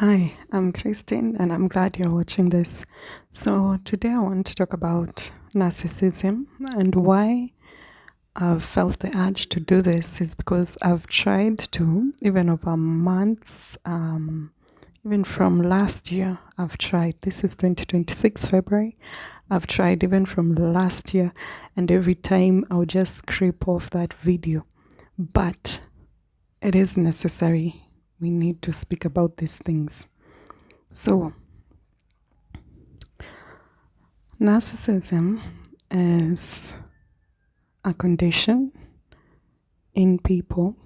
Hi, I'm Christine and I'm glad you're watching this. So, today I want to talk about narcissism, and why I've felt the urge to do this is because I've tried to, even over months, even from last year, I've tried. This is 2026 February. I've tried even from last year, and every time I'll just scrape off that video. But it is necessary. We need to speak about these things. So, narcissism is a condition in people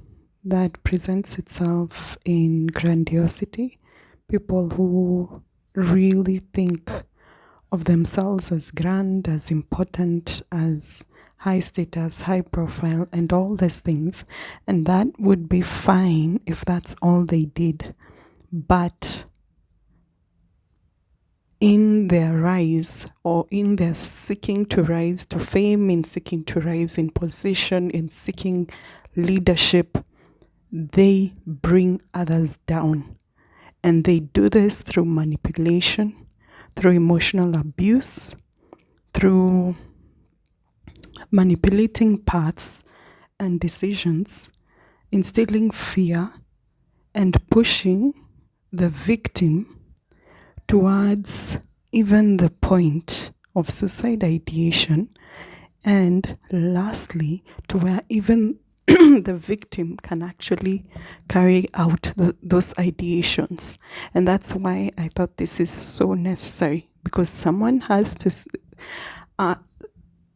that presents itself in grandiosity. People who really think of themselves as grand, as important, as high status, high profile, and all these things. And that would be fine if that's all they did. But in their rise, or in their seeking to rise to fame, in seeking to rise in position, in seeking leadership, they bring others down. And they do this through manipulation, through emotional abuse, through manipulating paths and decisions, instilling fear, and pushing the victim towards even the point of suicide ideation, and lastly, to where even the victim can actually carry out those ideations. And that's why I thought this is so necessary, because someone has to,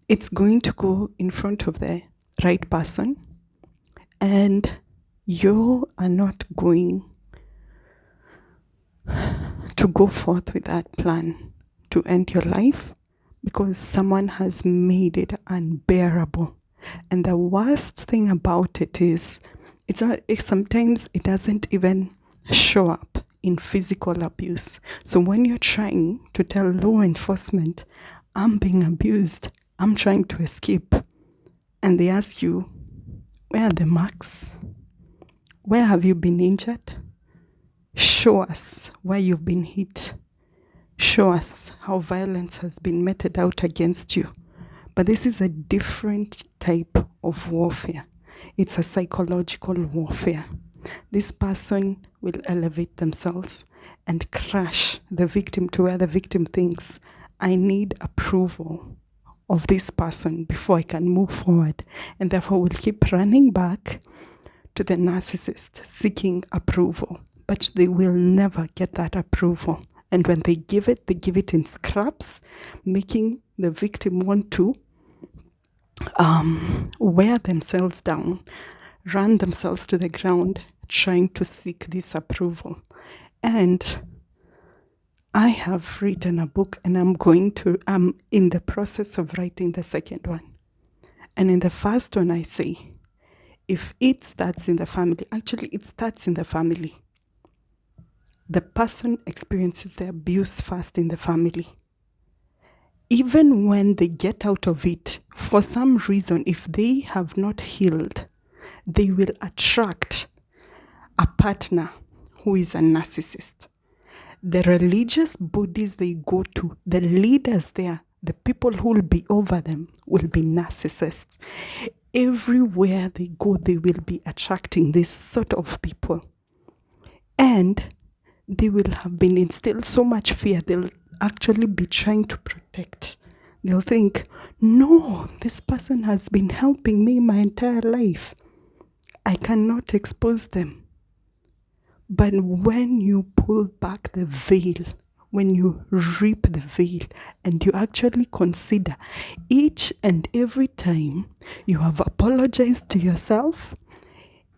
it's going to go in front of the right person, and you are not going to go forth with that plan to end your life, because someone has made it unbearable. And the worst thing about it is, sometimes it doesn't even show up in physical abuse. So when you're trying to tell law enforcement, I'm being abused, I'm trying to escape, and they ask you, where are the marks? Where have you been injured? Show us where you've been hit. Show us how violence has been meted out against you. But this is a different type of warfare. It's a psychological warfare. This person will elevate themselves and crush the victim to where the victim thinks, I need approval of this person before I can move forward. And therefore will keep running back to the narcissist seeking approval. But they will never get that approval. And when they give it in scraps, making the victim want to wear themselves down, run themselves to the ground, trying to seek this approval. And I have written a book, and I'm in the process of writing the second one. And in the first one, I say, if it starts in the family, actually it starts in the family. The person experiences the abuse first in the family. Even when they get out of it, for some reason, if they have not healed, they will attract a partner who is a narcissist. The religious bodies they go to, the leaders there, the people who will be over them will be narcissists. Everywhere they go, they will be attracting this sort of people. And they will have been instilled so much fear, they'll actually be trying to protect. They'll think, no, this person has been helping me my entire life. I cannot expose them. But when you pull back the veil, when you rip the veil, and you actually consider each and every time you have apologized to yourself,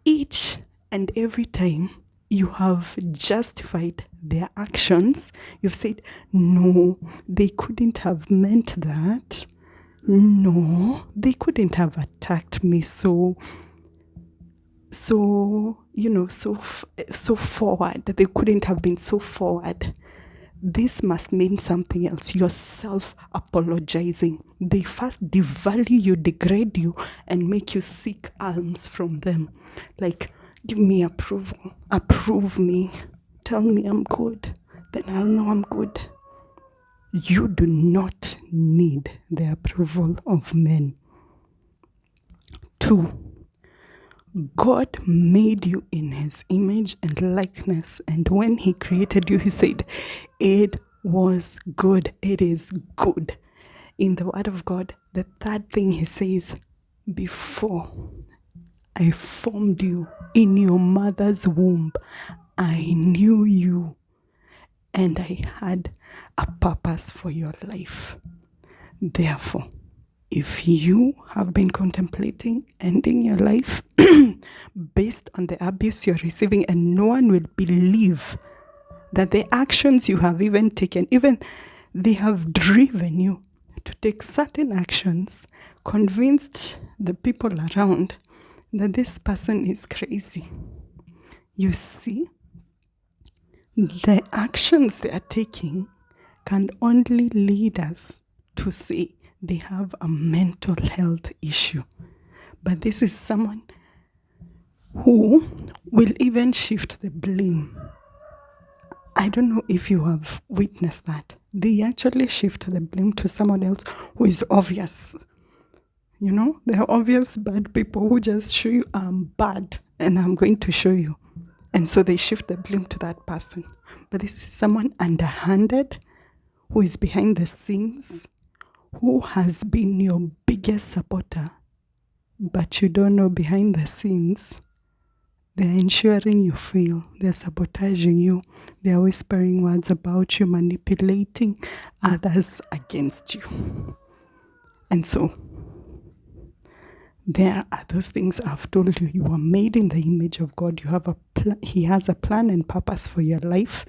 each and every time you have justified their actions, you've said, no, they couldn't have meant that. No, they couldn't have attacked me so forward. They couldn't have been so forward. This must mean something else. You're self-apologizing. They first devalue you, degrade you, and make you seek alms from them. Like, give me approval. Approve me. tell me I'm good, then I'll know I'm good. You do not need the approval of men. 2, God made you in his image and likeness. And when he created you, he said, it was good. It is good. In the word of God, the third thing he says, before I formed you in your mother's womb, I knew you and I had a purpose for your life. Therefore, if you have been contemplating ending your life based on the abuse you're receiving, and no one will believe that the actions you have even taken, even they have driven you to take certain actions, convinced the people around that this person is crazy. You see, the actions they are taking can only lead us to say they have a mental health issue. But this is someone who will even shift the blame. I don't know if you have witnessed that. They actually shift the blame to someone else who is obvious. You know, they're obvious bad people who just show you I'm bad and I'm going to show you. And so they shift the blame to that person. But this is someone underhanded, who is behind the scenes, who has been your biggest supporter, but you don't know behind the scenes. They're ensuring you fail. They're sabotaging you. They're whispering words about you, manipulating others against you. And so, there are those things I've told you. You are made in the image of God. You have He has a plan and purpose for your life.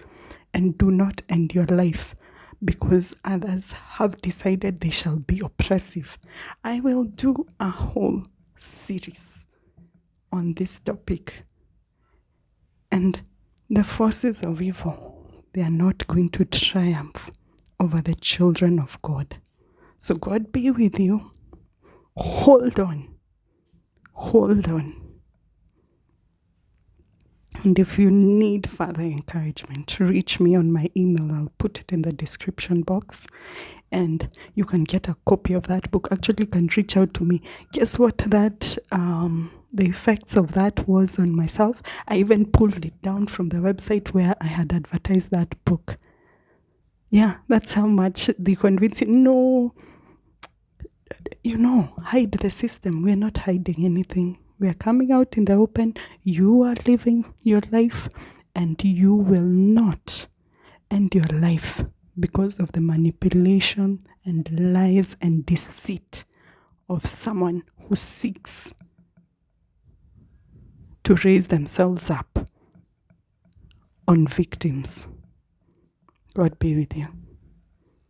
And do not end your life because others have decided they shall be oppressive. I will do a whole series on this topic. And the forces of evil, they are not going to triumph over the children of God. So God be with you. Hold on. Hold on. And if you need further encouragement, reach me on my email. I'll put it in the description box. And you can get a copy of that book. Actually, you can reach out to me. Guess what the effects of that was on myself? I even pulled it down from the website where I had advertised that book. Yeah, that's how much they convince you. No, hide the system. We're not hiding anything. We are coming out in the open. You are living your life, and you will not end your life because of the manipulation and lies and deceit of someone who seeks to raise themselves up on victims. God be with you.